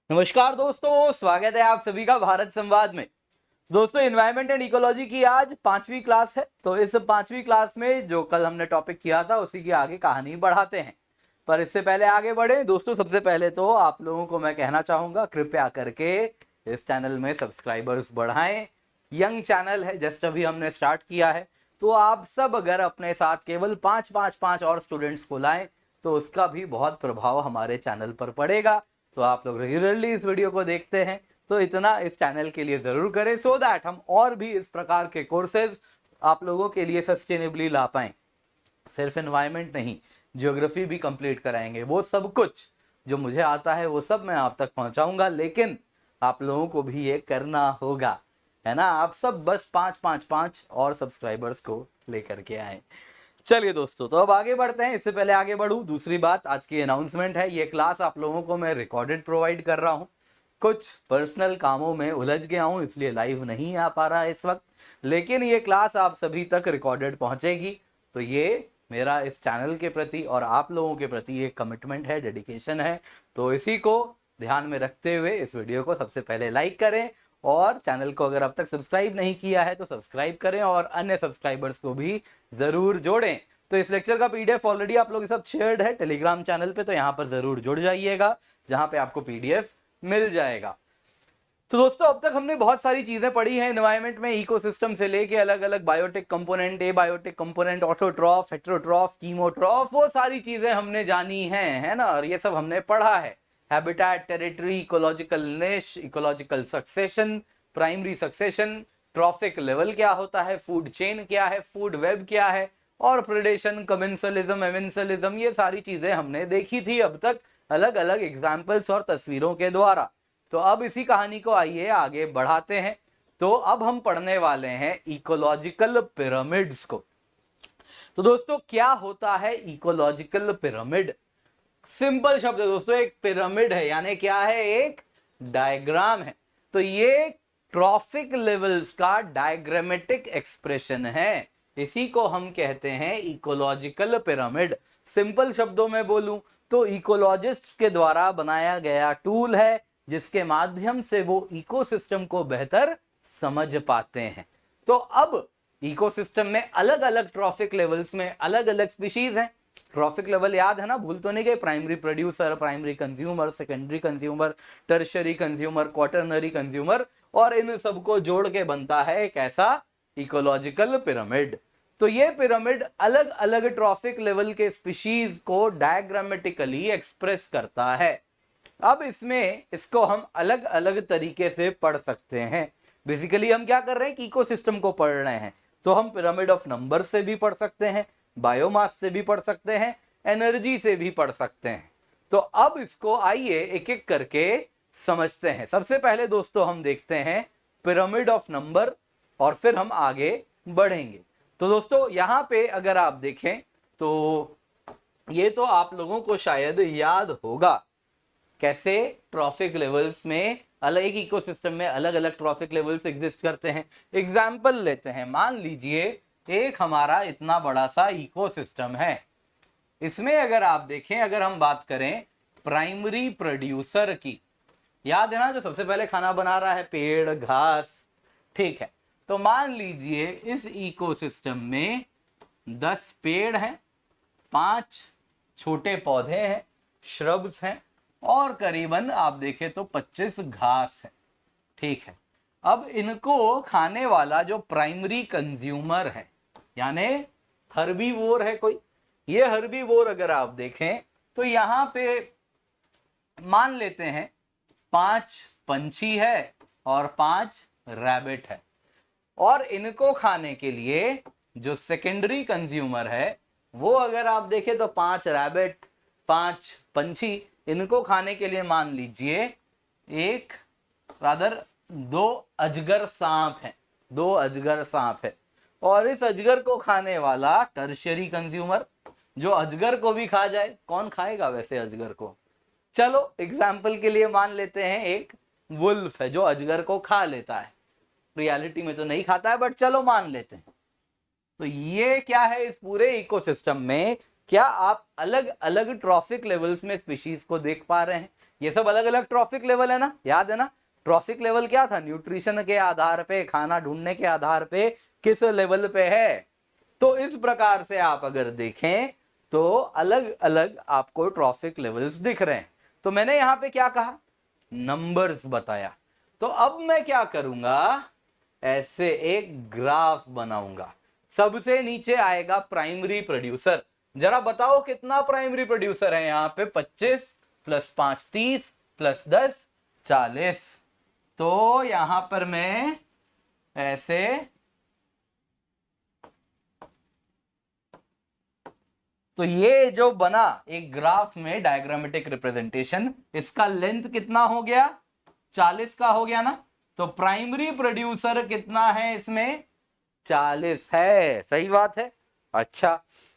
नमस्कार दोस्तों, स्वागत है आप सभी का भारत संवाद में। दोस्तों, एनवायरनमेंट एंड इकोलॉजी की आज 5वीं क्लास है। तो इस 5वीं क्लास में जो कल हमने टॉपिक किया था उसी की आगे कहानी बढ़ाते हैं। पर इससे पहले आगे बढ़े दोस्तों, सबसे पहले तो आप लोगों को मैं कहना चाहूँगा, कृपया करके इस चैनल में सब्सक्राइबर्स बढ़ाएं। यंग चैनल है, जस्ट अभी हमने स्टार्ट किया है। तो आप सब अगर अपने साथ केवल 5 और स्टूडेंट्स को लाएं तो उसका भी बहुत प्रभाव हमारे चैनल पर पड़ेगा। तो आप लोग रेगुलरली इस वीडियो को देखते हैं तो इतना इस चैनल के लिए ज़रूर करें, सो दैट हम और भी इस प्रकार के कोर्सेज आप लोगों के लिए सस्टेनेबली ला पाएँ। सिर्फ एनवायरनमेंट नहीं, ज्योग्राफी भी कंप्लीट कराएंगे। वो सब कुछ जो मुझे आता है वो सब मैं आप तक पहुंचाऊंगा, लेकिन आप लोगों को भी ये करना होगा, है ना। आप सब बस 5 और सब्सक्राइबर्स को लेकर के आए। चलिए दोस्तों, तो अब आगे बढ़ते हैं। इससे पहले आगे बढ़ूं, दूसरी बात, आज की अनाउंसमेंट है। ये क्लास आप लोगों को मैं रिकॉर्डेड प्रोवाइड कर रहा हूं। कुछ पर्सनल कामों में उलझ गया हूं, इसलिए लाइव नहीं आ पा रहा है इस वक्त, लेकिन ये क्लास आप सभी तक रिकॉर्डेड पहुंचेगी। तो ये मेरा इस चैनल के प्रति और आप लोगों के प्रति एक कमिटमेंट है, डेडिकेशन है। तो इसी को ध्यान में रखते हुए इस वीडियो को सबसे पहले लाइक करें, और चैनल को अगर अब तक सब्सक्राइब नहीं किया है तो सब्सक्राइब करें और अन्य सब्सक्राइबर्स को भी ज़रूर जोड़ें। तो इस लेक्चर का पीडीएफ ऑलरेडी आप लोगों के साथ शेयर्ड है टेलीग्राम चैनल पे, तो यहाँ पर ज़रूर जुड़ जाइएगा, जहाँ पे आपको पीडीएफ मिल जाएगा। तो दोस्तों, अब तक हमने बहुत सारी चीज़ें पढ़ी हैं एनवायरनमेंट में, इकोसिस्टम से लेके अलग अलग biotic component, abiotic component, autotroph, heterotroph, chemotroph, वो सारी चीज़ें हमने जानी हैं, है ना। और ये सब हमने पढ़ा है। हैबिटेट, टेरिटरी, इकोलॉजिकल निश, ecological succession, primary succession, trophic level क्या होता है, फूड चेन क्या है, फूड वेब क्या है, और प्रेडेशन, कमेंसलिज्म, एमेंसलिज्म, ये सारी चीज़ें हमने देखी थी अब तक अलग अलग एग्जाम्पल्स और तस्वीरों के द्वारा। तो अब इसी कहानी को आइए आगे बढ़ाते हैं। तो अब हम पढ़ने वाले हैं इकोलॉजिकल पिरामिड्स को। तो दोस्तों, क्या होता है इकोलॉजिकल पिरामिड? सिंपल शब्द है दोस्तों, एक पिरामिड है, यानी क्या है, एक डायग्राम है। तो ये ट्रॉफिक लेवल्स का डायग्रामेटिक एक्सप्रेशन है, इसी को हम कहते हैं इकोलॉजिकल पिरामिड। सिंपल शब्दों में बोलूं तो इकोलॉजिस्ट्स के द्वारा बनाया गया टूल है, जिसके माध्यम से वो इकोसिस्टम को बेहतर समझ पाते हैं। तो अब इकोसिस्टम में अलग अलग ट्रॉफिक लेवल्स में अलग अलग स्पीशीज हैं। ट्रॉफिक लेवल याद है ना, भूल तो नहीं गए? Primary producer, primary consumer, secondary consumer, tertiary consumer, quaternary consumer, और इन सबको जोड़ के बनता है एक ऐसा इकोलॉजिकल पिरामिड। तो ये पिरामिड अलग अलग ट्रॉफिक लेवल के स्पीशीज को डायग्रामेटिकली एक्सप्रेस करता है। अब इसमें इसको हम अलग अलग तरीके से पढ़ सकते हैं। बेसिकली हम क्या कर रहे हैं कि इकोसिस्टम को पढ़ रहे हैं, तो हम पिरामिड ऑफ नंबर से भी पढ़ सकते हैं, बायोमास से भी पढ़ सकते हैं, एनर्जी से भी पढ़ सकते हैं। तो अब इसको आइए एक एक करके समझते हैं। सबसे पहले दोस्तों हम देखते हैं पिरामिड ऑफ नंबर, और फिर हम आगे बढ़ेंगे। तो दोस्तों, यहाँ पे अगर आप देखें तो ये तो आप लोगों को शायद याद होगा कैसे ट्रॉफिक लेवल्स में अलग एक इकोसिस्टम में अलग अलग ट्रॉफिक लेवल्स एग्जिस्ट करते हैं। एग्जाम्पल लेते हैं, मान लीजिए एक हमारा इतना बड़ा सा इकोसिस्टम है। इसमें अगर आप देखें, अगर हम बात करें प्राइमरी प्रोड्यूसर की, याद है ना, जो सबसे पहले खाना बना रहा है, पेड़, घास, ठीक है। तो मान लीजिए इस इकोसिस्टम में 10 पेड़ हैं, 5 छोटे पौधे हैं, श्रब्स हैं, और करीबन आप देखें तो 25 घास है, ठीक है। अब इनको खाने वाला जो प्राइमरी कंज्यूमर है, यानी हर्बीवोर है कोई, ये हर्बीवोर अगर आप देखें तो यहाँ पे मान लेते हैं 5 पंछी है और 5 रैबिट है। और इनको खाने के लिए जो सेकेंडरी कंज्यूमर है वो अगर आप देखें तो 5 रैबिट, 5 पंछी, इनको खाने के लिए मान लीजिए एक रादर 2 अजगर सांप है, 2 अजगर सांप है। और इस अजगर को खाने वाला टर्शियरी कंज्यूमर, जो अजगर को भी खा जाए। कौन खाएगा वैसे अजगर को? चलो एग्जाम्पल के लिए मान लेते हैं एक वुल्फ है जो अजगर को खा लेता है। रियलिटी में तो नहीं खाता है, बट चलो मान लेते हैं। तो ये क्या है, इस पूरे इकोसिस्टम में क्या आप अलग अलग ट्रॉफिक लेवल्स में स्पीशीज को देख पा रहे हैं? ये सब अलग अलग ट्रॉफिक लेवल है ना, याद है ना। ट्रॉफिक लेवल क्या था, न्यूट्रिशन के आधार पे, खाना ढूंढने के आधार पे किस लेवल पे है। तो इस प्रकार से आप अगर देखें तो अलग अलग आपको ट्रॉफिक लेवल्स दिख रहे हैं। तो मैंने यहां पे क्या कहा, नंबर्स बताया। तो अब मैं क्या करूंगा, ऐसे एक ग्राफ बनाऊंगा। सबसे नीचे आएगा प्राइमरी प्रोड्यूसर। जरा बताओ कितना प्राइमरी प्रोड्यूसर है यहां पे, 25 + 5 30 + 10 40। तो यहां पर मैं ऐसे तो ये जो बना एक ग्राफ में डायग्रामेटिक रिप्रेजेंटेशन, इसका लेंथ कितना हो गया, 40 का हो गया ना। तो प्राइमरी प्रोड्यूसर कितना है इसमें, 40 है, सही बात है। अच्छा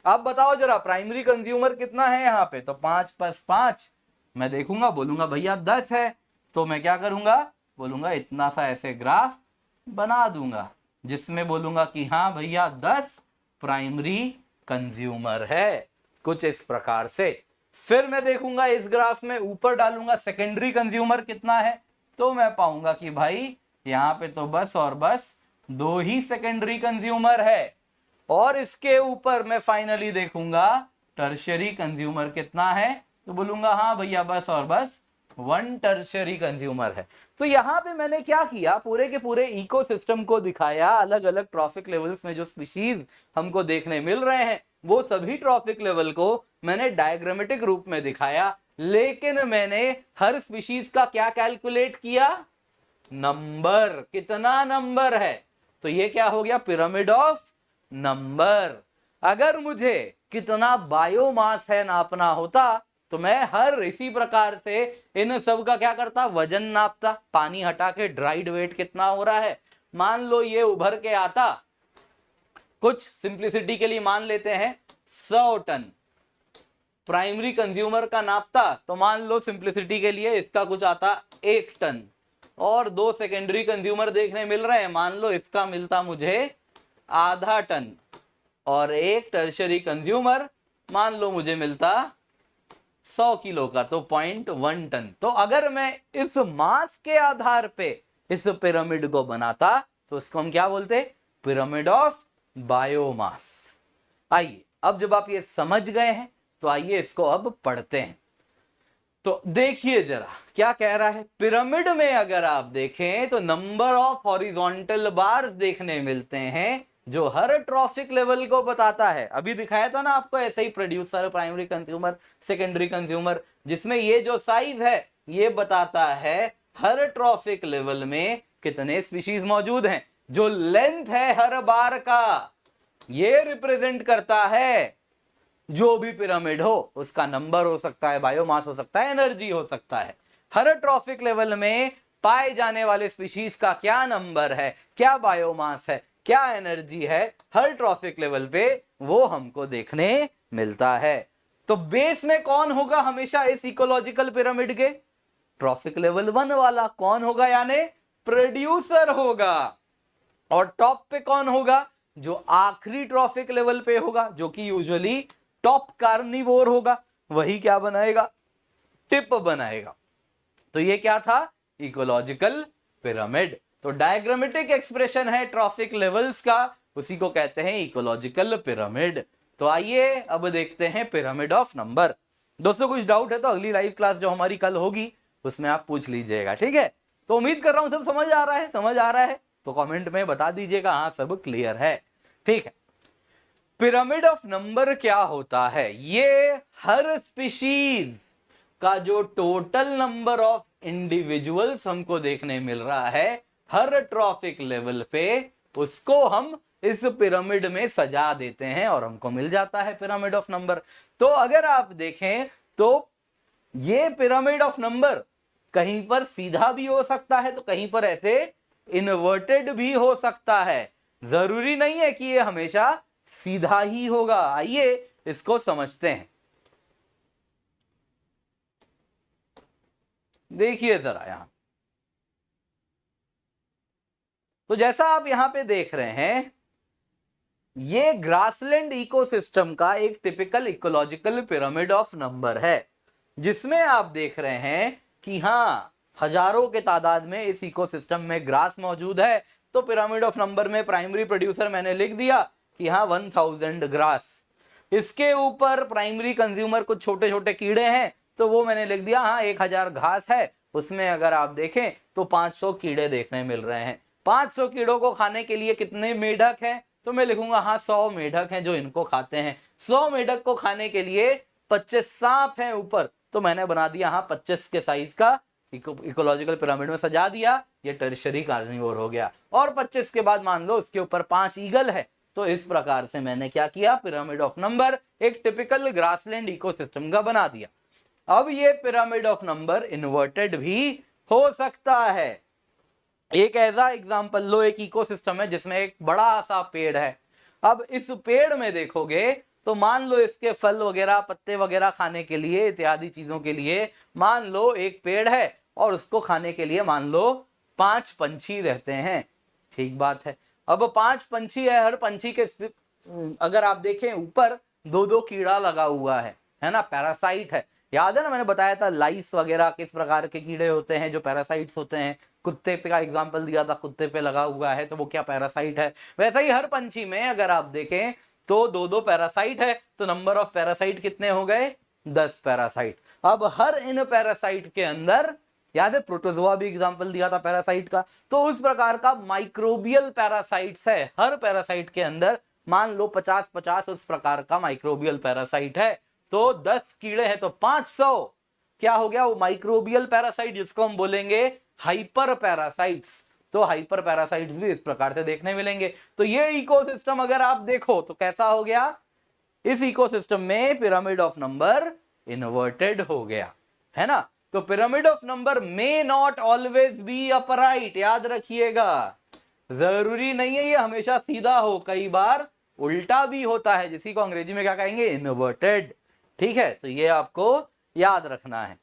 अब बताओ जरा प्राइमरी कंज्यूमर कितना है यहाँ पे, तो 5 + 5 मैं देखूंगा, बोलूंगा भैया 10 है। तो मैं क्या करूंगा, बोलूंगा इतना सा ऐसे ग्राफ बना दूंगा, जिसमें बोलूंगा कि हाँ भैया 10 प्राइमरी कंज्यूमर है, कुछ इस प्रकार से। फिर मैं देखूंगा इस ग्राफ में ऊपर डालूंगा सेकेंडरी कंज्यूमर कितना है, तो मैं पाऊंगा कि भाई यहाँ पे तो बस और बस 2 ही सेकेंडरी कंज्यूमर है। और इसके ऊपर मैं फाइनली देखूंगा टर्शियरी कंज्यूमर कितना है, तो बोलूंगा हाँ भैया बस और बस 1 टर्शियरी कंज्यूमर है। तो यहां पे मैंने क्या किया, पूरे के पूरे इकोसिस्टम को दिखाया, अलग अलग ट्रॉफिक लेवल्स में जो स्पीशीज हमको देखने मिल रहे हैं वो सभी ट्रॉफिक लेवल को मैंने डायग्रामेटिक रूप में दिखाया। लेकिन मैंने हर स्पीशीज का क्या कैलकुलेट किया, नंबर, कितना नंबर है। तो ये क्या हो गया, पिरामिड ऑफ नंबर। अगर मुझे कितना बायोमास है नापना होता तो मैं हर इसी प्रकार से इन सब का क्या करता, वजन नापता, पानी हटा के ड्राइड वेट कितना हो रहा है। मान लो ये उभर के आता, कुछ सिंप्लिसिटी के लिए मान लेते हैं 100 टन, प्राइमरी कंज्यूमर का नापता तो मान लो सिंप्लिसिटी के लिए इसका कुछ आता 1 टन, और 2 सेकेंडरी कंज्यूमर देखने मिल रहे हैं, मान लो इसका मिलता मुझे आधा टन, और एक टर्शियरी कंज्यूमर मान लो मुझे मिलता 100 किलो का, तो 0.1 टन। तो अगर मैं इस मास के आधार पे इस पिरामिड को बनाता तो इसको हम क्या बोलते, पिरामिड ऑफ बायोमास। आइए अब जब आप ये समझ गए हैं तो आइए इसको अब पढ़ते हैं। तो देखिए जरा क्या कह रहा है, पिरामिड में अगर आप देखें तो नंबर ऑफ हॉरिजॉन्टल बार्स देखने मिलते हैं जो हर ट्रॉफिक लेवल को बताता है। अभी दिखाया था ना आपको ऐसे ही, producer, primary consumer, secondary consumer, जिसमें ये जो साइज है ये बताता है हर ट्रॉफिक लेवल में कितने स्पीशीज मौजूद हैं। जो लेंथ है हर बार का ये रिप्रेजेंट करता है जो भी पिरामिड हो, उसका नंबर हो सकता है, बायोमास हो सकता है, एनर्जी हो सकता है। हर ट्रॉफिक लेवल में पाए जाने वाले स्पीशीज का क्या नंबर है, क्या बायोमास है, क्या एनर्जी है, हर ट्रॉफिक लेवल पे वो हमको देखने मिलता है। तो बेस में कौन होगा हमेशा इस इकोलॉजिकल पिरामिड के, ट्रॉफिक लेवल 1 वाला कौन होगा, यानी प्रोड्यूसर होगा। और टॉप पे कौन होगा, जो आखिरी ट्रॉफिक लेवल पे होगा, जो कि यूजुअली टॉप कार्निवोर होगा, वही क्या बनाएगा, टिप बनाएगा। तो ये क्या था, इकोलॉजिकल पिरामिड। तो डायग्रामेटिक एक्सप्रेशन है ट्रॉफिक लेवल्स का, उसी को कहते हैं इकोलॉजिकल पिरामिड। तो आइए अब देखते हैं पिरामिड ऑफ नंबर। दोस्तों कुछ डाउट है तो अगली लाइव क्लास जो हमारी कल होगी उसमें आप पूछ लीजिएगा, ठीक है। तो उम्मीद कर रहा हूं सब समझ आ रहा है, समझ आ रहा है तो कमेंट में बता दीजिएगा हाँ सब क्लियर है, ठीक है। पिरामिड ऑफ नंबर क्या होता है, ये हर स्पीशीज का जो टोटल नंबर ऑफ इंडिविजुअल्स हमको देखने मिल रहा है हर ट्रॉफिक लेवल पे, उसको हम इस पिरामिड में सजा देते हैं और हमको मिल जाता है पिरामिड ऑफ नंबर। तो अगर आप देखें तो ये पिरामिड ऑफ नंबर कहीं पर सीधा भी हो सकता है, तो कहीं पर ऐसे इन्वर्टेड भी हो सकता है, जरूरी नहीं है कि ये हमेशा सीधा ही होगा। आइए इसको समझते हैं। देखिए जरा यहां, तो जैसा आप यहां पे देख रहे हैं ये ग्रासलैंड इकोसिस्टम का एक typical ecological pyramid of number है, जिसमें आप देख रहे हैं कि हाँ हजारों के तादाद में इस इकोसिस्टम में ग्रास मौजूद है, तो पिरामिड ऑफ नंबर में प्राइमरी प्रोड्यूसर मैंने लिख दिया कि हाँ 1000 ग्रास। इसके ऊपर प्राइमरी कंज्यूमर कुछ छोटे छोटे कीड़े हैं, तो वो मैंने लिख दिया हाँ 1000 घास है, उसमें अगर आप देखें तो 500 कीड़े देखने मिल रहे हैं। 500 कीड़ों को खाने के लिए कितने मेढक हैं, तो मैं लिखूंगा हाँ 100 मेढक हैं जो इनको खाते हैं। 100 मेढक को खाने के लिए 25 सांप हैं ऊपर, तो मैंने बना दिया हाँ 25 के साइज का इकोलॉजिकल पिरामिड में सजा दिया, ये टर्शियरी कार्निवोर हो गया। और 25 के बाद मान लो उसके ऊपर 5 ईगल है, तो इस प्रकार से मैंने क्या किया, पिरामिड ऑफ नंबर एक टिपिकल ग्रासलैंड इकोसिस्टम का बना दिया। अब ये पिरामिड ऑफ नंबर इन्वर्टेड भी हो सकता है। एक ऐसा एग्जांपल लो, एक इकोसिस्टम है जिसमें एक बड़ा सा पेड़ है। अब इस पेड़ में देखोगे तो मान लो इसके फल वगैरह पत्ते वगैरह खाने के लिए इत्यादि चीजों के लिए मान लो एक पेड़ है और उसको खाने के लिए मान लो 5 पंछी रहते हैं। ठीक बात है। अब 5 पंछी है, हर पंछी के अगर आप देखें ऊपर 2-2 कीड़ा लगा हुआ है ना, पैरासाइट है। याद है ना मैंने बताया था लाइस वगैरह किस प्रकार के कीड़े होते हैं जो पैरासाइट्स होते हैं। कुत्ते पे का एग्जांपल दिया था, कुत्ते पे लगा हुआ है तो वो क्या पैरासाइट है। वैसा ही हर पंछी में अगर आप देखें तो 2-2 पैरासाइट है, तो नंबर ऑफ पैरासाइट कितने हो गए, 10 पैरासाइट। अब हर इन पैरासाइट के अंदर, याद है प्रोटोजोआ भी एग्जांपल दिया था पैरासाइट का, तो उस प्रकार का माइक्रोबियल पैरासाइट्स है हर पैरासाइट के अंदर। मान लो 50-50 उस प्रकार का माइक्रोबियल पैरासाइट है, तो 10 कीड़े हैं तो 500 क्या हो गया, वो माइक्रोबियल पैरासाइट जिसको हम बोलेंगे हाइपर पैरासाइट्स। तो हाइपर पैरासाइट्स भी इस प्रकार से देखने मिलेंगे। तो ये इकोसिस्टम अगर आप देखो तो कैसा हो गया, इस इकोसिस्टम में पिरामिड ऑफ नंबर इन्वर्टेड हो गया, है ना। तो pyramid of number may not always be upright, याद रखिएगा, जरूरी नहीं है ये हमेशा सीधा हो, कई बार उल्टा भी होता है, जिसी को अंग्रेजी में क्या कहेंगे, इन्वर्टेड। ठीक है, तो ये आपको याद रखना है।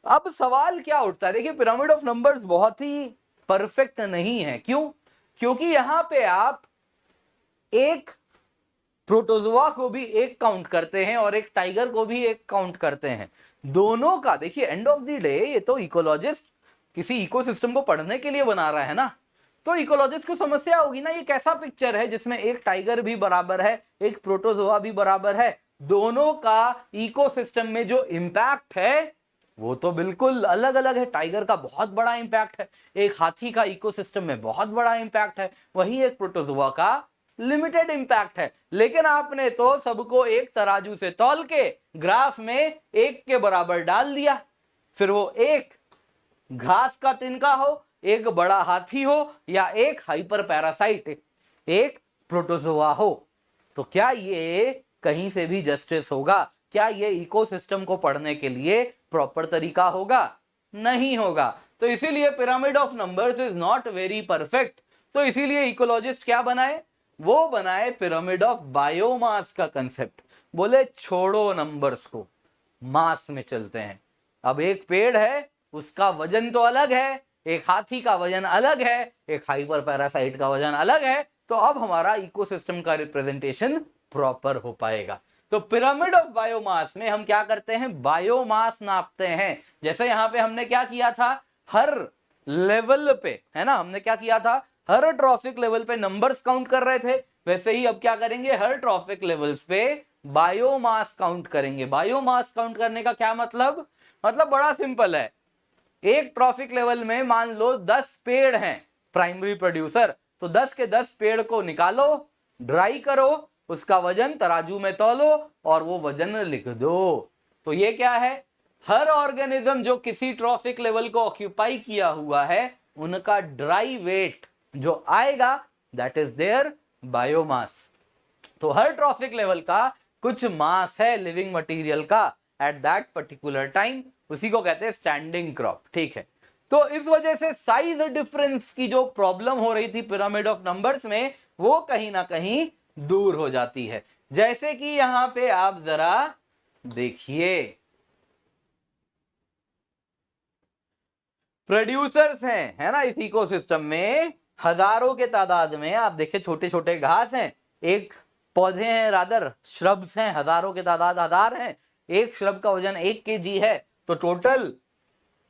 अब सवाल क्या उठता है, देखिए पिरामिड ऑफ नंबर्स बहुत ही परफेक्ट नहीं है। क्यों? क्योंकि यहां पे आप एक प्रोटोजोआ को भी एक काउंट करते हैं और एक टाइगर को भी एक काउंट करते हैं। दोनों का देखिए एंड ऑफ द डे ये तो इकोलॉजिस्ट किसी इकोसिस्टम को पढ़ने के लिए बना रहा है ना, तो इकोलॉजिस्ट को समस्या होगी ना, ये कैसा पिक्चर है जिसमें एक टाइगर भी बराबर है एक प्रोटोजोआ भी बराबर है, दोनों का इकोसिस्टम में जो इंपैक्ट है वो तो बिल्कुल अलग अलग है। टाइगर का बहुत बड़ा इंपैक्ट है, एक हाथी का इकोसिस्टम में बहुत बड़ा इंपैक्ट है, वहीं एक प्रोटोजोआ का लिमिटेड इंपैक्ट है। लेकिन आपने तो सबको एक तराजू से तौल के ग्राफ में एक के बराबर डाल दिया, फिर वो एक घास का तिनका हो, एक बड़ा हाथी हो, या एक हाइपर पैरासाइट एक प्रोटोजोआ हो, तो क्या ये कहीं से भी जस्टिस होगा? क्या ये इकोसिस्टम को पढ़ने के लिए प्रॉपर तरीका होगा? नहीं होगा। तो इसीलिए pyramid of numbers is not very perfect. तो इसीलिए इकोलॉजिस्ट क्या बनाए, वो बनाए पिरामिड ऑफ बायोमास का कंसेप्ट। बोले छोड़ो नंबर्स को, मास में चलते हैं। अब एक पेड़ है उसका वजन तो अलग है, एक हाथी का वजन अलग है, एक हाइपर पैरासाइट का वजन अलग है, तो अब हमारा इकोसिस्टम का रिप्रेजेंटेशन प्रॉपर हो पाएगा। तो पिरामिड ऑफ बायोमास में हम क्या करते हैं, बायोमास नापते हैं। जैसे यहां पे हमने क्या किया था, हर लेवल पे, है ना, हमने क्या किया था, हर ट्रॉफिक लेवल पे नंबर्स काउंट कर रहे थे, वैसे ही अब क्या करेंगे, हर ट्रॉफिक लेवल्स पे बायोमास काउंट करेंगे। बायोमास काउंट करने का क्या मतलब बड़ा सिंपल है। एक ट्रॉफिक लेवल में मान लो 10 पेड़ हैं प्राइमरी प्रोड्यूसर, तो 10 के 10 पेड़ को निकालो, ड्राई करो, उसका वजन तराजू में तौलो और वो वजन लिख दो। तो ये क्या है, हर ऑर्गेनिज्म जो किसी ट्रॉफिक लेवल को ऑक्यूपाई किया हुआ है उनका ड्राई वेट जो आएगा दैट इज देयर बायोमास। तो हर ट्रॉफिक लेवल का कुछ मास है लिविंग मटेरियल का एट दैट पर्टिकुलर टाइम, उसी को कहते हैं स्टैंडिंग क्रॉप। ठीक है, तो इस वजह से साइज डिफरेंस की जो प्रॉब्लम हो रही थी पिरामिड ऑफ नंबर्स में, वो कहीं ना कहीं दूर हो जाती है। जैसे कि यहां पे आप जरा देखिए, प्रोड्यूसर्स हैं, है ना, इस इकोसिस्टम में हजारों के तादाद में। आप देखिए छोटे छोटे घास हैं, एक पौधे हैं, रादर श्रब्स हैं, हजारों के तादाद हजार हैं। एक श्रब का वजन 1 kg है, तो टोटल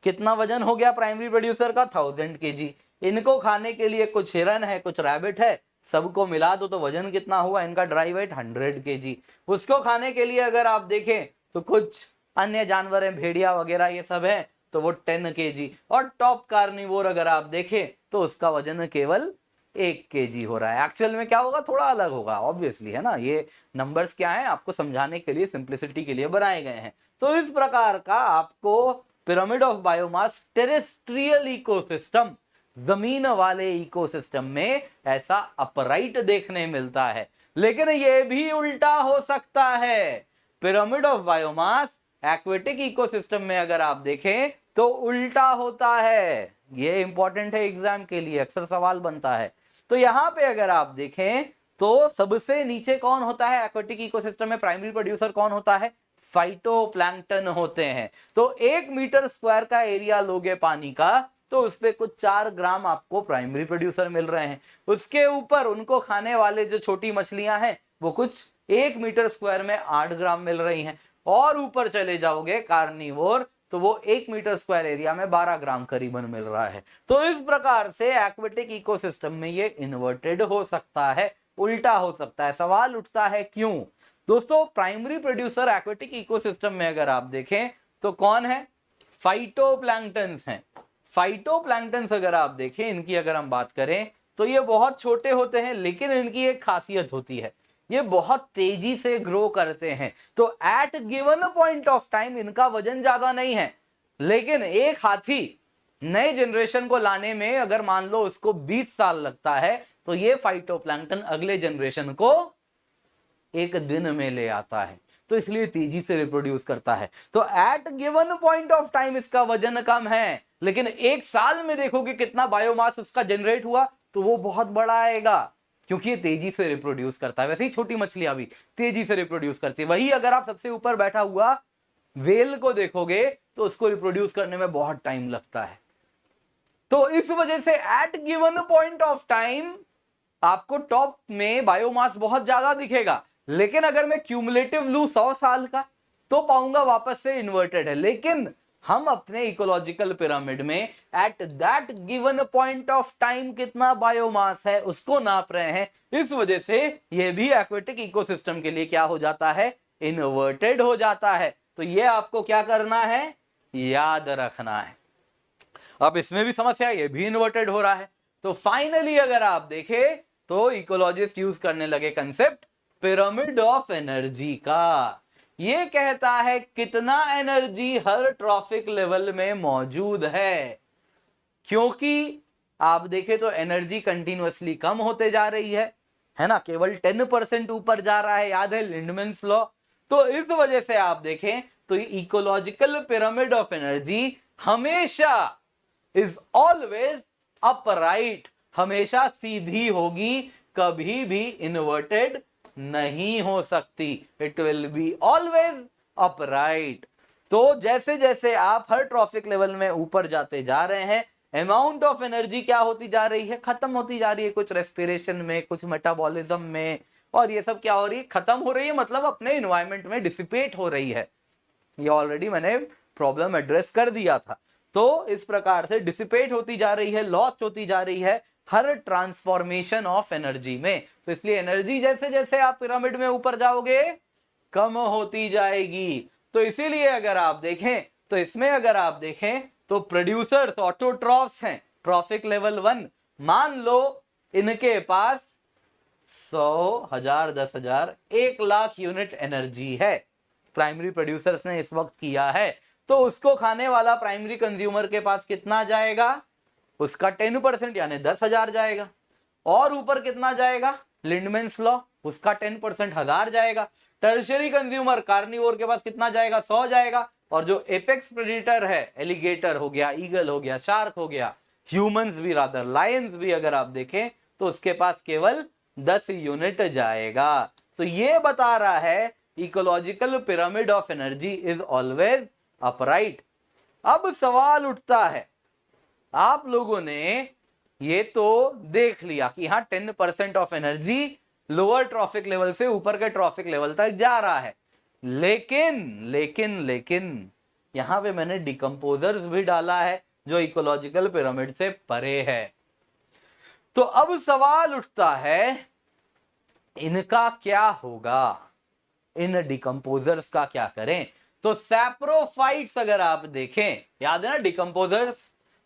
कितना वजन हो गया प्राइमरी प्रोड्यूसर का? 1000 केजी। इनको खाने के लिए कुछ हिरन है, कुछ रैबिट है, सबको मिला दो तो वजन कितना हुआ इनका? Dry weight 100 kg. उसको खाने के लिए अगर आप देखें तो कुछ अन्य जानवर हैं, भेड़िया वगैरह ये सब है, तो वो 10 केजी। और टॉप कार्निवोर अगर आप देखें तो उसका वजन केवल 1 केजी हो रहा है। एक्चुअल में क्या होगा? थोड़ा अलग होगा, ऑब्वियसली, है ना। ये नंबर्स क्या है, आपको समझाने के लिए, सिंप्लिसिटी के लिए बनाए गए हैं। तो इस प्रकार का आपको pyramid of biomass terrestrial ecosystem, जमीन वाले इकोसिस्टम में ऐसा अपराइट देखने मिलता है। लेकिन ये भी उल्टा हो सकता है। Pyramid of biomass aquatic ecosystem में अगर आप देखें तो उल्टा होता है। ये इंपॉर्टेंट है एग्जाम के लिए, अक्सर सवाल बनता है। तो यहां पे अगर आप देखें तो सबसे नीचे कौन होता है एक्वेटिक इकोसिस्टम में? प्राइमरी प्रोड्यूसर कौन होता है? फाइटोप्लैंक्टन होते हैं। तो 1 मीटर स्क्वायर का एरिया लोगे पानी का तो उस पे कुछ 4 ग्राम आपको प्राइमरी प्रोड्यूसर मिल रहे हैं। उसके ऊपर उनको खाने वाले जो छोटी मछलियां हैं वो कुछ 1 मीटर स्क्वायर में 8 ग्राम मिल रही हैं। और ऊपर चले जाओगे कार्निवोर तो वो 1 मीटर स्क्वायर एरिया में 12 ग्राम करीबन मिल रहा है। तो इस प्रकार से एक्वेटिक इकोसिस्टम में ये इन्वर्टेड हो सकता है, उल्टा हो सकता है। सवाल उठता है क्यों? दोस्तों, प्राइमरी प्रोड्यूसर एक्वेटिक इकोसिस्टम में अगर आप देखें तो कौन है? फाइटोप्लैंक्टन्स हैं। फाइटोप्लैंक्टन्स अगर आप देखें, इनकी अगर हम बात करें तो ये बहुत छोटे होते हैं, लेकिन इनकी एक खासियत होती है, ये बहुत तेजी से ग्रो करते हैं। तो at given point of time इनका वजन ज्यादा नहीं है, लेकिन एक हाथी नए जनरेशन को लाने में अगर मान लो उसको 20 साल लगता है तो ये फाइटोप्लैंक्टन अगले जनरेशन को एक दिन में ले आता है। तो इसलिए तेजी से रिप्रोड्यूस करता है। तो at given point of time इसका वजन कम है, लेकिन एक साल में देखोगे कितना बायोमास उसका जनरेट हुआ तो वो बहुत बड़ा आएगा, क्योंकि ये तेजी से रिप्रोड्यूस करता है। वैसे ही छोटी मछलियां भी तेजी से रिप्रोड्यूस करती है। वही अगर आप सबसे ऊपर बैठा हुआ वेल को देखोगे तो उसको रिप्रोड्यूस करने में बहुत टाइम लगता है। तो इस वजह से at given point of time आपको टॉप में बायोमास बहुत ज्यादा दिखेगा, लेकिन अगर मैं क्यूमुलेटिव लूं 100 साल का तो पाऊंगा वापस से इन्वर्टेड है। लेकिन हम अपने इकोलॉजिकल पिरामिड में at that given point of time कितना बायोमास है उसको नाप रहे हैं। इस वजह से यह भी एक्वेटिक इकोसिस्टम के लिए क्या हो जाता है? इन्वर्टेड हो जाता है। तो यह आपको क्या करना है? याद रखना है। अब इसमें भी समस्या, ये भी इन्वर्टेड हो रहा है। तो फाइनली अगर आप देखें तो इकोलॉजिस्ट यूज करने लगे कंसेप्ट पिरामिड ऑफ एनर्जी का। ये कहता है कितना एनर्जी हर ट्रॉफिक लेवल में मौजूद है। क्योंकि आप देखें तो एनर्जी कंटिन्यूअसली कम होते जा रही है ना, केवल 10% ऊपर जा रहा है, याद है लिंडमैन्स लॉ। तो इस वजह से आप देखें तो इकोलॉजिकल पिरामिड ऑफ एनर्जी हमेशा इज ऑलवेज अपराइट, हमेशा सीधी होगी, कभी भी इन्वर्टेड नहीं हो सकती। It will be always upright. तो जैसे जैसे आप हर ट्रॉफिक लेवल में ऊपर जाते जा रहे हैं, अमाउंट ऑफ एनर्जी क्या होती जा रही है? खत्म होती जा रही है। कुछ रेस्पिरेशन में, कुछ मेटाबॉलिज्म में, और ये सब क्या हो रही है? खत्म हो रही है, मतलब अपने एनवायरनमेंट में डिसिपेट हो रही है। ये ऑलरेडी मैंने प्रॉब्लम एड्रेस कर दिया था। तो इस प्रकार से डिसिपेट होती जा रही है, लॉस्ट होती जा रही है हर ट्रांसफॉर्मेशन ऑफ एनर्जी में। तो इसलिए एनर्जी जैसे जैसे आप पिरामिड में ऊपर जाओगे कम होती जाएगी। तो इसीलिए अगर आप देखें तो इसमें अगर आप देखें तो प्रोड्यूसर्स ऑटोट्रॉफ्स हैं ट्रॉफिक लेवल 1। मान लो इनके पास 100, 1000, 10,000, 1 लाख यूनिट एनर्जी है, प्राइमरी प्रोड्यूसर्स ने इस वक्त किया है। तो उसको खाने वाला प्राइमरी कंज्यूमर के पास कितना जाएगा? उसका 10% यानी 10,000 जाएगा। और ऊपर कितना जाएगा? लिंडमैन्स लॉ, उसका 10% 1000 जाएगा। टर्शियरी कंज्यूमर कार्निवोर के पास कितना जाएगा? 100 जाएगा। और जो एपेक्स प्रेडेटर है, एलिगेटर हो गया, ईगल हो गया, शार्क हो गया, ह्यूमंस भी, रादर लायंस भी अगर आप देखें तो उसके पास केवल 10 यूनिट जाएगा। तो ये बता रहा है ecological pyramid of energy is always upright. अब सवाल उठता है, आप लोगों ने ये तो देख लिया कि यहां 10% of energy lower trophic level से ऊपर के ट्रॉफिक लेवल तक जा रहा है, लेकिन यहाँ पे मैंने डिकम्पोजर्स भी डाला है जो इकोलॉजिकल पिरामिड से परे है। तो अब सवाल उठता है इनका क्या होगा, इन डिकम्पोजर्स का क्या करें। तो सैप्रोफाइट्स अगर आप देखें, याद है ना डिकम्पोजर्स,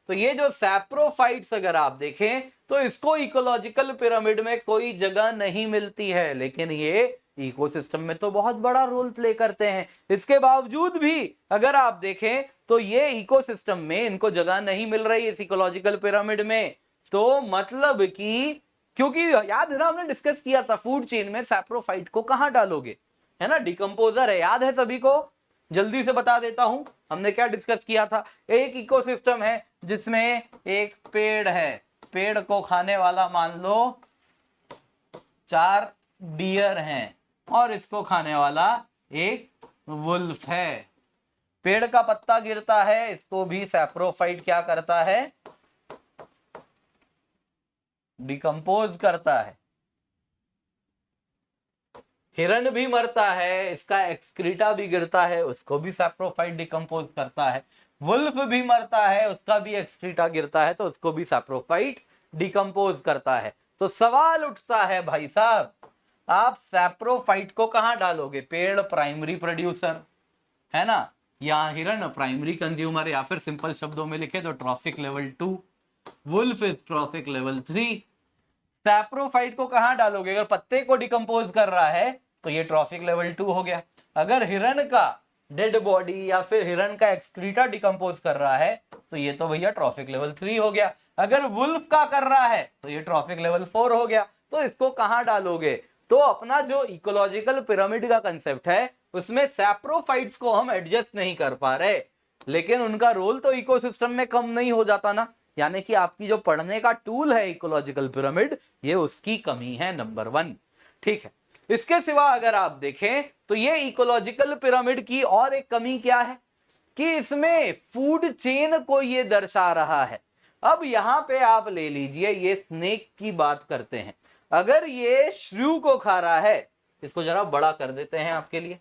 तो ये जो सैप्रोफाइट्स अगर आप देखें तो इसको इकोलॉजिकल पिरामिड में कोई जगह नहीं मिलती है, लेकिन ये इकोसिस्टम में तो बहुत बड़ा रोल प्ले करते हैं। इसके बावजूद भी अगर आप देखें तो ये इकोसिस्टम में इनको जगह नहीं मिल रही इस इकोलॉजिकल पिरामिड में। तो मतलब कि, क्योंकि याद है ना हमने डिस्कस किया था फूड चेन में सैप्रोफाइट को कहां डालोगे, है ना, डिकम्पोजर है, याद है सभी को। जल्दी से बता देता हूं हमने क्या डिस्कस किया था। एक इकोसिस्टम है जिसमें एक पेड़ है, पेड़ को खाने वाला मान लो 4 डियर हैं और इसको खाने वाला एक वुल्फ है। पेड़ का पत्ता गिरता है, इसको भी सैप्रोफाइट क्या करता है, डिकम्पोज करता है। हिरण भी मरता है, इसका एक्सक्रीटा भी गिरता है, उसको भी सैप्रोफाइट डिकम्पोज करता है। वुल्फ भी मरता है, उसका भी एक्सक्रीटा गिरता है, तो उसको भी सैप्रोफाइट डिकम्पोज करता है। तो सवाल उठता है भाई साहब, आप सैप्रोफाइट को कहां डालोगे? पेड़ प्राइमरी प्रोड्यूसर है ना, या हिरण प्राइमरी कंज्यूमर, या फिर सिंपल शब्दों में लिखे तो trophic level 2, wolf is trophic level 3। Saprophyte को कहां डालोगे? अगर पत्ते को डिकम्पोज कर रहा है तो ये ट्रॉफिक लेवल 2 हो गया। अगर हिरण का डेड बॉडी या फिर हिरण का एक्सक्रीटा डिकम्पोज कर रहा है तो ये तो भैया ट्रॉफिक लेवल 3 हो गया। अगर वुल्फ का कर रहा है तो ये ट्रॉफिक लेवल 4 हो गया। तो इसको कहां डालोगे? तो अपना जो इकोलॉजिकल पिरामिड का कंसेप्ट है उसमें सैप्रोफाइट्स को हम एडजस्ट नहीं कर पा रहे, लेकिन उनका रोल तो इकोसिस्टम में कम नहीं हो जाता ना। यानी कि आपकी जो पढ़ने का टूल है इकोलॉजिकल पिरामिड, ये उसकी कमी है नंबर 1। ठीक है, इसके सिवा अगर आप देखें तो ये इकोलॉजिकल पिरामिड की और एक कमी क्या है कि इसमें फूड चेन को ये दर्शा रहा है। अब यहां पे आप ले लीजिए, ये स्नेक की बात करते हैं। अगर ये श्रू को खा रहा है, इसको जरा बड़ा कर देते हैं आपके लिए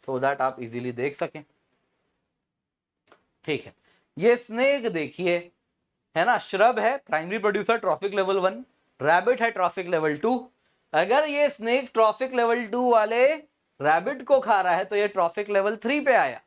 सो दैट आप इजीली देख सकें। ठीक है, ये स्नेक देखिए, है ना, श्रब है, primary producer trophic level 1, rabbit है ट्रॉफिक लेवल 2। अगर ये स्नेक ट्रॉफिक लेवल 2 वाले रैबिट को खा रहा है तो ये ट्रॉफिक लेवल 3 पे आया।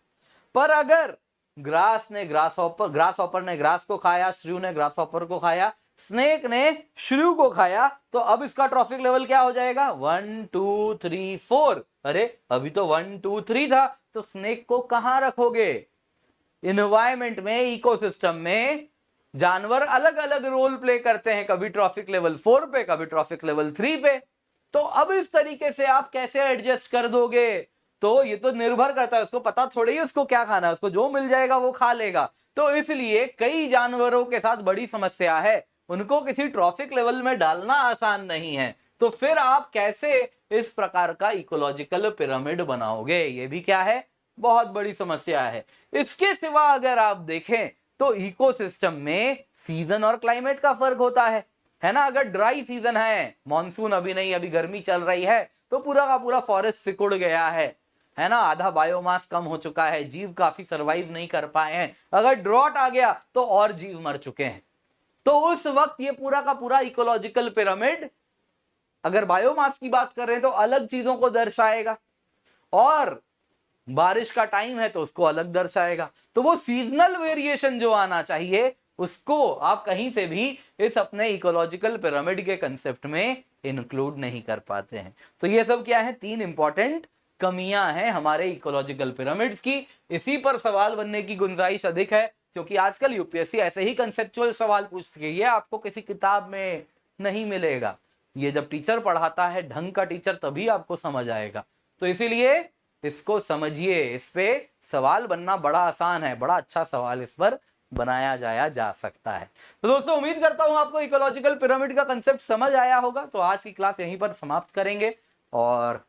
पर अगर ग्रास ने ग्रास हॉपर ने ग्रास को खाया, श्रू ने ग्रास हॉपर को खाया, स्नेक ने श्रू को खाया, तो अब इसका ट्रॉफिक लेवल क्या हो जाएगा? 1 2 3 4। अरे अभी तो 1 2 3 था, तो स्नेक को कहां रखोगे? इन्वायरमेंट में, इकोसिस्टम में जानवर अलग अलग रोल प्ले करते हैं, कभी ट्रॉफिक लेवल 4 पे, कभी ट्रॉफिक लेवल 3 पे। तो अब इस तरीके से आप कैसे एडजस्ट कर दोगे? तो ये तो निर्भर करता है, उसको पता थोड़ी ही उसको क्या खाना है, उसको जो मिल जाएगा वो खा लेगा। तो इसलिए कई जानवरों के साथ बड़ी समस्या है, उनको किसी ट्रॉफिक लेवल में डालना आसान नहीं है। तो फिर आप कैसे इस प्रकार का इकोलॉजिकल पिरामिड बनाओगे? ये भी क्या है, बहुत बड़ी समस्या है। इसके सिवा अगर आप देखें तो इकोसिस्टम में सीजन और क्लाइमेट का फर्क होता है ना। अगर ड्राई सीजन है, मॉनसून अभी नहीं, अभी गर्मी चल रही है, तो पूरा का पूरा फॉरेस्ट सिकुड़ गया है ना, आधा बायोमास कम हो चुका है, जीव काफी सरवाइव नहीं कर पाए हैं। अगर ड्रॉट आ गया तो और जीव मर चुके हैं। तो उस वक्त ये पूरा का पूरा इकोलॉजिकल पिरामिड, अगर बायोमास की बात कर रहे हैं तो अलग चीजों को दर्शाएगा, और बारिश का टाइम है तो उसको अलग दर्शाएगा। तो वो सीजनल वेरिएशन जो आना चाहिए उसको आप कहीं से भी इस अपने इकोलॉजिकल पिरामिड के कंसेप्ट में इंक्लूड नहीं कर पाते हैं। तो ये सब क्या है, 3 इंपॉर्टेंट कमियां हैं हमारे इकोलॉजिकल पिरामिड्स की। इसी पर सवाल बनने की गुंजाइश अधिक है, क्योंकि आजकल यूपीएससी ऐसे ही कंसेप्चुअल सवाल पूछती है। ये आपको किसी किताब में नहीं मिलेगा, ये जब टीचर पढ़ाता है ढंग का टीचर तभी आपको समझ आएगा। तो इसीलिए इसको समझिए, इस पे सवाल बनना बड़ा आसान है, बड़ा अच्छा सवाल इस पर बनाया जाया जा सकता है। तो दोस्तों उम्मीद करता हूं आपको इकोलॉजिकल पिरामिड का कंसेप्ट समझ आया होगा। तो आज की क्लास यहीं पर समाप्त करेंगे, और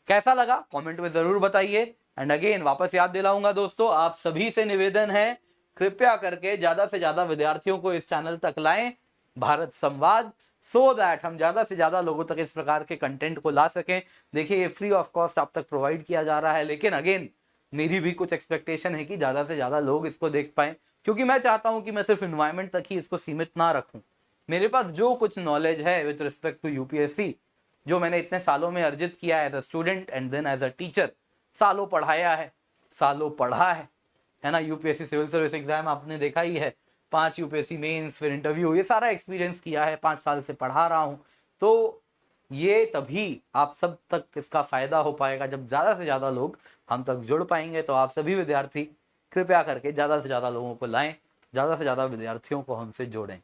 कैसा लगा कमेंट में जरूर बताइए। एंड अगेन वापस याद दिलाऊंगा दोस्तों, आप सभी से निवेदन है, कृपया करके ज्यादा से ज्यादा विद्यार्थियों को इस चैनल तक लाएं, भारत संवाद, सो दैट हम ज्यादा से ज्यादा लोगों तक इस प्रकार के कंटेंट को ला सकें। देखिए ये फ्री ऑफ कॉस्ट आप तक प्रोवाइड किया जा रहा है, लेकिन अगेन मेरी भी कुछ एक्सपेक्टेशन है कि ज़्यादा से ज़्यादा लोग इसको देख पाएँ, क्योंकि मैं चाहता हूँ कि मैं सिर्फ इन्वायरमेंट तक ही इसको सीमित ना रखूँ। मेरे पास जो कुछ नॉलेज है विद रिस्पेक्ट टू यूपीएससी, जो मैंने इतने सालों में अर्जित किया है as a student and then as a teacher, सालों पढ़ाया है, सालों पढ़ा है ना। यूपीएससी सिविल सर्विस एग्जाम आपने देखा ही है, 5 यूपीएससी मेंस, फिर इंटरव्यू, ये सारा एक्सपीरियंस किया है, 5 साल से पढ़ा रहा हूँ। तो ये तभी आप सब तक इसका फायदा हो पाएगा जब ज़्यादा से ज़्यादा लोग हम तक जुड़ पाएंगे। तो आप सभी विद्यार्थी कृपया करके ज़्यादा से ज़्यादा लोगों को लाएं, ज़्यादा से ज़्यादा विद्यार्थियों को हमसे जोड़ें।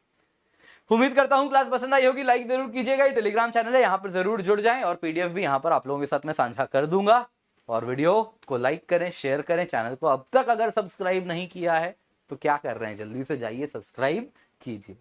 उम्मीद करता हूँ क्लास पसंद आई होगी, लाइक जरूर कीजिएगा, ये टेलीग्राम चैनल है, यहाँ पर जरूर जुड़ जाएं, और पीडीएफ भी यहाँ पर आप लोगों के साथ में साझा कर दूंगा। और वीडियो को लाइक करें, शेयर करें, चैनल को अब तक अगर सब्सक्राइब नहीं किया है तो क्या कर रहे हैं, जल्दी से जाइए सब्सक्राइब कीजिए।